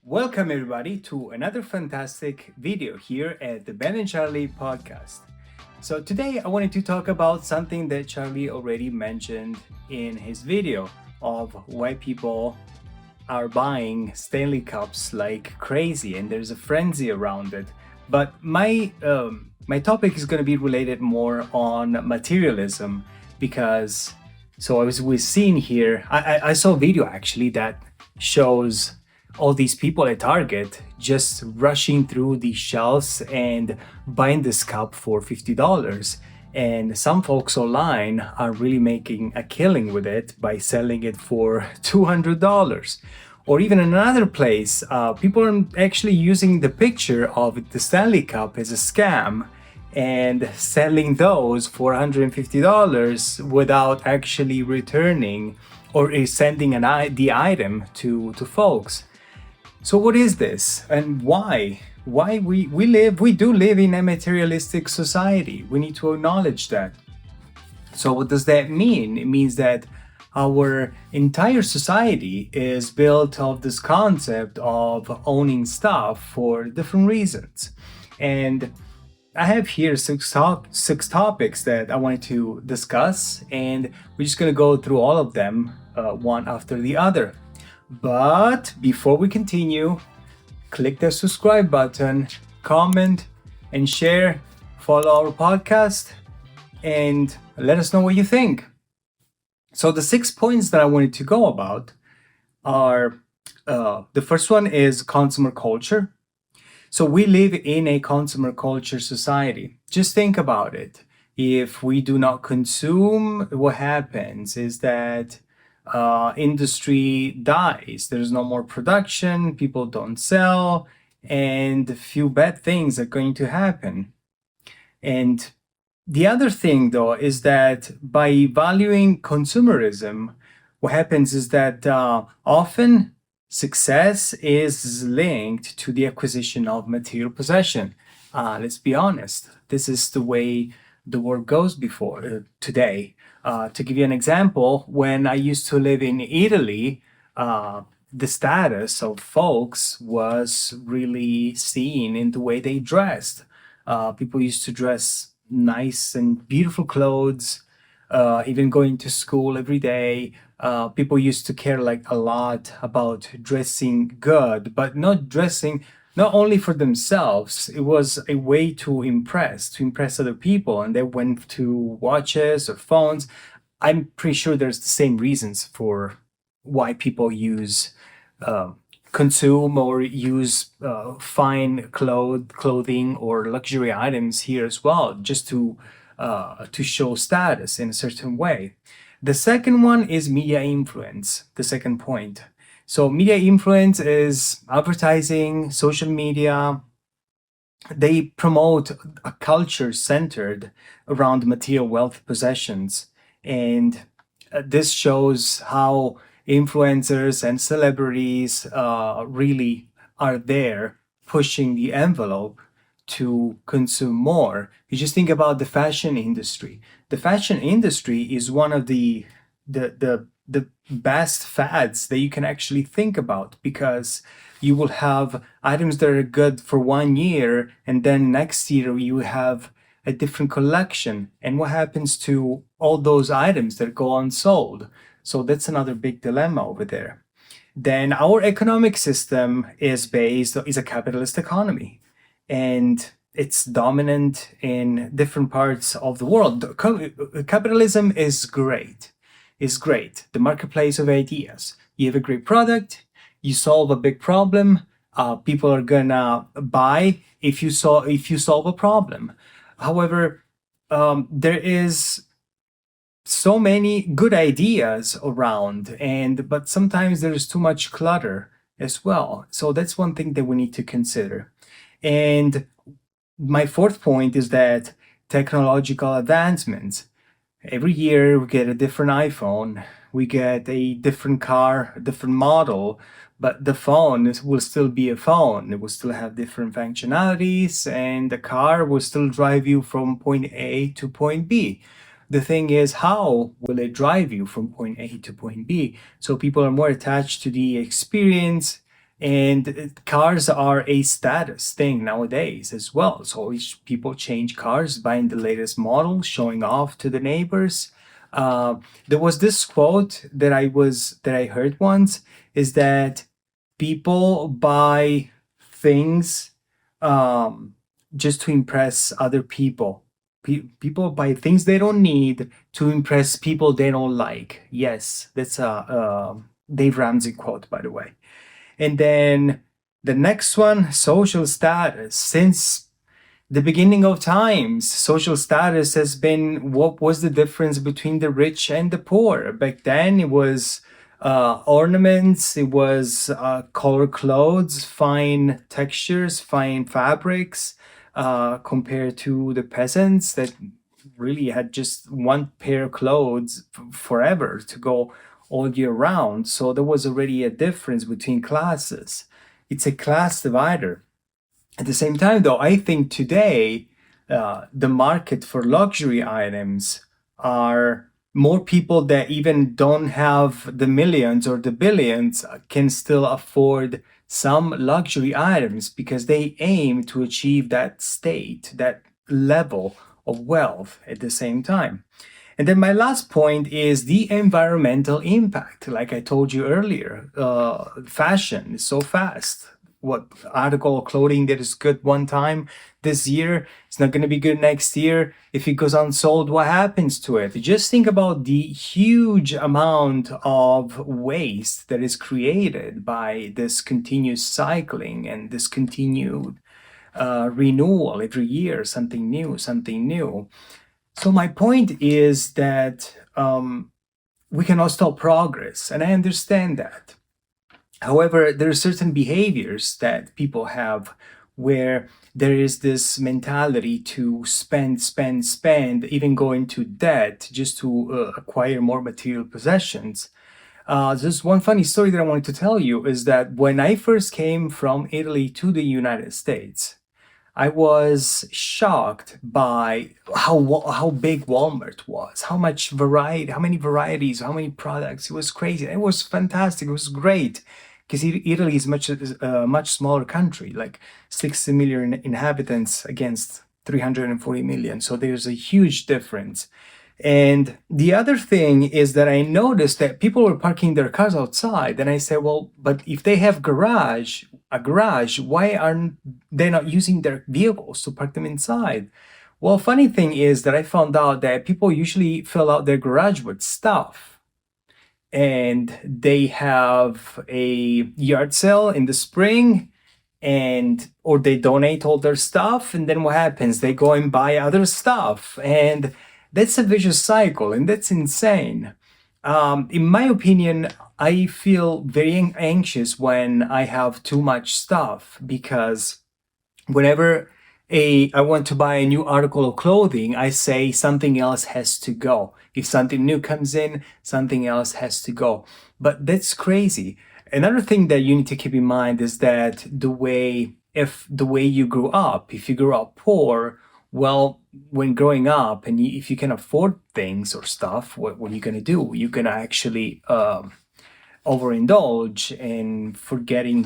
Welcome everybody to another fantastic video here at the Ben and Charlie podcast. So today I wanted to talk about something that Charlie already mentioned in his video of why people are buying Stanley Cups like crazy and there's a frenzy around it. But my topic is going to be related more on materialism because as we've seen here, I saw a video actually that shows all these people at Target just rushing through the shelves and buying this cup for $50. And some folks online are really making a killing with it by selling it for $200. Or even in another place, people are actually using the picture of the Stanley Cup as a scam and selling those for $150 without actually returning or sending the item to folks. So what is this and why? Why we do live in a materialistic society. We need to acknowledge that. So what does that mean? It means that our entire society is built of this concept of owning stuff for different reasons. And I have here six topics that I wanted to discuss, and we're just going to go through all of them one after the other. But before we continue, click the subscribe button, comment and share, follow our podcast, and let us know what you think. So the 6 points that I wanted to go about are, the first one is consumer culture. So we live in a consumer culture society. Just think about it. If we do not consume, what happens is that industry dies. There's no more production, people don't sell, and a few bad things are going to happen. And the other thing though is that by valuing consumerism, what happens is that often success is linked to the acquisition of material possession. Let's be honest, this is the way the world goes today. To give you an example, when I used to live in Italy, the status of folks was really seen in the way they dressed. People used to dress nice and beautiful clothes, even going to school every day. People used to care like a lot about dressing good, but not only for themselves. It was a way to impress other people, and they went to watches or phones. I'm pretty sure there's the same reasons for why people consume or use fine clothing or luxury items here as well, just to show status in a certain way. The second one is media influence, the second point. So media influence is advertising, social media. They promote a culture centered around material wealth possessions. And this shows how influencers and celebrities really are there pushing the envelope to consume more. You just think about the fashion industry. The fashion industry is one of the best fads that you can actually think about, because you will have items that are good for 1 year and then next year you have a different collection. And what happens to all those items that go unsold? So that's another big dilemma over there. Then our economic system is a capitalist economy, and it's dominant in different parts of the world. Capitalism is great. It's great. The marketplace of ideas. You have a great product, you solve a big problem, people are gonna buy if you solve a problem. However, there is so many good ideas around, but sometimes there's too much clutter as well. So that's one thing that we need to consider. And my fourth point is that technological advancements. Every year we get a different iPhone, we get a different car, a different model, but the phone will still be a phone. It will still have different functionalities, and the car will still drive you from point A to point B. The thing is, how will it drive you from point A to point B? So people are more attached to the experience, and cars are a status thing nowadays as well. So people change cars, buying the latest model, showing off to the neighbors. There was this quote that I heard once, is that people buy things just to impress other people. People buy things they don't need to impress people they don't like. Yes, that's a Dave Ramsey quote, by the way. And then the next one, social status. Since the beginning of times, social status has been, what was the difference between the rich and the poor? Back then, it was ornaments, it was color clothes, fine textures, fine fabrics, compared to the peasants that really had just one pair of clothes forever to go all year round. So there was already a difference between classes. It's a class divider. At the same time, though, I think today the market for luxury items are more people that even don't have the millions or the billions can still afford some luxury items because they aim to achieve that state, that level of wealth at the same time. And then my last point is the environmental impact. Like I told you earlier, fashion is so fast. What article of clothing that is good one time this year, it's not going to be good next year. If it goes unsold, what happens to it? Just think about the huge amount of waste that is created by this continuous cycling and this continued renewal every year, something new, something new. So my point is that we cannot stop progress, and I understand that. However, there are certain behaviors that people have where there is this mentality to spend, spend, spend, even go into debt just to acquire more material possessions. Just one funny story that I wanted to tell you is that when I first came from Italy to the United States, I was shocked by how big Walmart was, how much variety, how many varieties, how many products. It was crazy. It was fantastic. It was great because Italy is a much smaller country, like 60 million inhabitants against 340 million. So there's a huge difference. And the other thing is that I noticed that people were parking their cars outside. And I said, well, but if they have a garage, why aren't they not using their vehicles to park them inside? Well, funny thing is that I found out that people usually fill out their garage with stuff. And they have a yard sale in the spring, and or they donate all their stuff, and then what happens? They go and buy other stuff, and that's a vicious cycle, and that's insane. In my opinion, I feel very anxious when I have too much stuff because whenever I want to buy a new article of clothing, I say something else has to go. If something new comes in, something else has to go. But that's crazy. Another thing that you need to keep in mind is that if the way you grew up, if you grew up poor, well, when growing up and if you can afford things or stuff, what are you going to do? You're going to actually overindulge and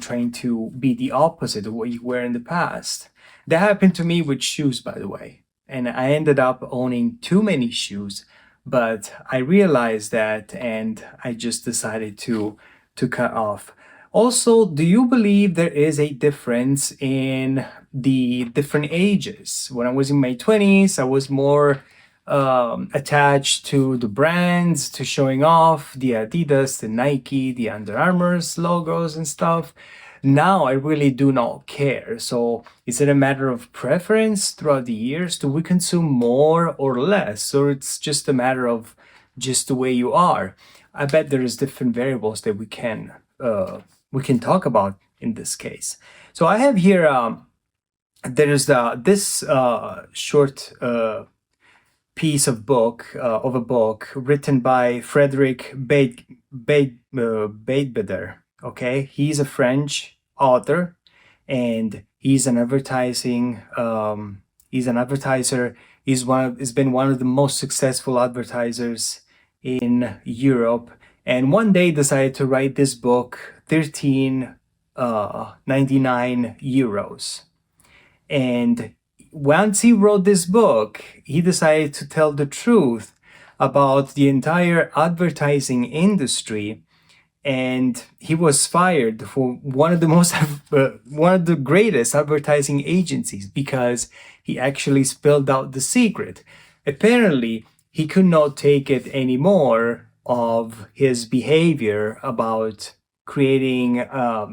trying to be the opposite of what you were in the past. That happened to me with shoes, by the way. And I ended up owning too many shoes, but I realized that and I just decided to cut off. Also, do you believe there is a difference in the different ages? When I was in my 20s, I was more attached to the brands, to showing off the Adidas, the Nike, the Under Armour's logos and stuff. Now I really do not care. So is it a matter of preference throughout the years? Do we consume more or less? Or it's just a matter of just the way you are? I bet there is different variables that we can talk about in this case. So I have here there's this short piece of a book written by Frederick Beigbeder. Okay, he's a French author, and he's an advertiser He's been one of the most successful advertisers in Europe, and one day decided to write this book, 13.99 euros. And once he wrote this book, he decided to tell the truth about the entire advertising industry, and he was fired for one of the one of the greatest advertising agencies because he actually spilled out the secret. Apparently, he could not take it anymore of his behavior about creating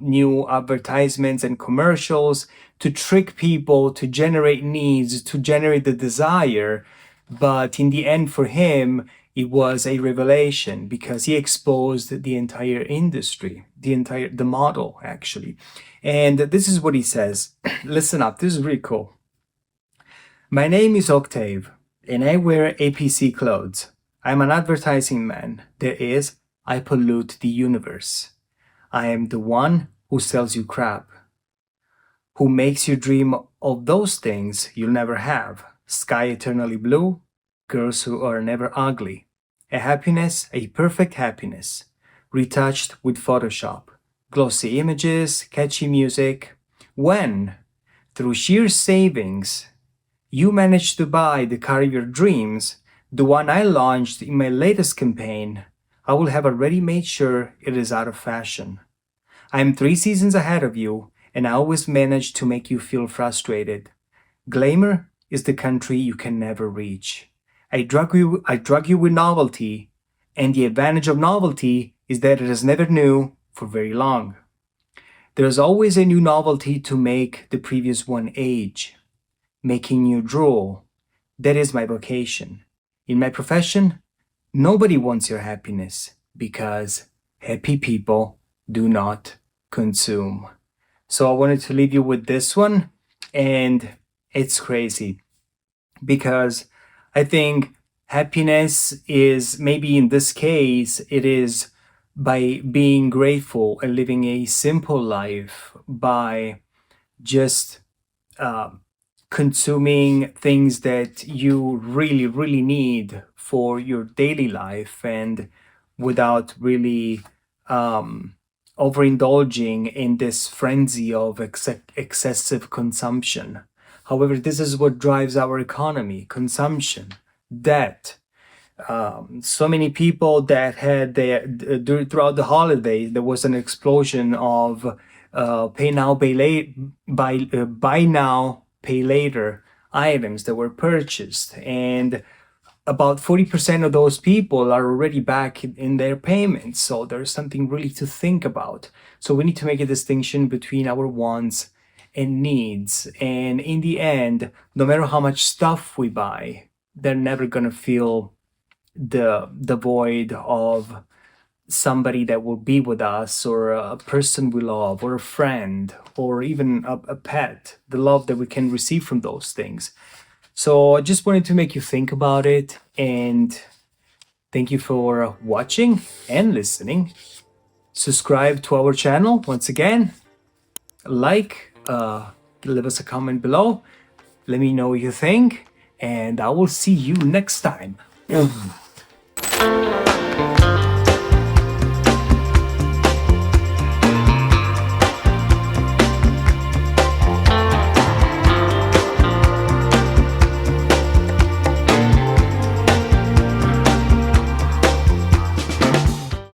new advertisements and commercials to trick people, to generate needs, to generate the desire. But in the end, for him, it was a revelation because he exposed the entire industry, the model actually. And this is what he says. Listen up, this is really cool. My name is Octave, and I wear APC clothes. I'm an advertising man. That is, I pollute the universe. I am the one who sells you crap, who makes you dream of those things you'll never have. Sky eternally blue, girls who are never ugly. A happiness, a perfect happiness, retouched with Photoshop, glossy images, catchy music. When, through sheer savings, you manage to buy the car of your dreams, the one I launched in my latest campaign, I will have already made sure it is out of fashion. I am 3 seasons ahead of you, and I always manage to make you feel frustrated. Glamour is the country you can never reach. I drug you with novelty, and the advantage of novelty is that it is never new for very long. There is always a new novelty to make the previous one age, making you drool. That is my vocation. In my profession, nobody wants your happiness because happy people do not consume. So I wanted to leave you with this one, and it's crazy because I think happiness is, maybe in this case, it is by being grateful and living a simple life, by just consuming things that you really, really need for your daily life, and without really overindulging in this frenzy of excessive consumption. However, this is what drives our economy: consumption, debt. So many people that had throughout the holidays, there was an explosion of pay now, pay late, buy now, pay later items that were purchased, and about 40% of those people are already back in their payments. So there's something really to think about. So we need to make a distinction between our wants and needs. And in the end, no matter how much stuff we buy, they're never gonna feel the void of somebody that will be with us, or a person we love, or a friend, or even a pet, the love that we can receive from those things. So I just wanted to make you think about it, and thank you for watching and listening. Subscribe to our channel once again, like, leave us a comment below, let me know what you think, and I will see you next time.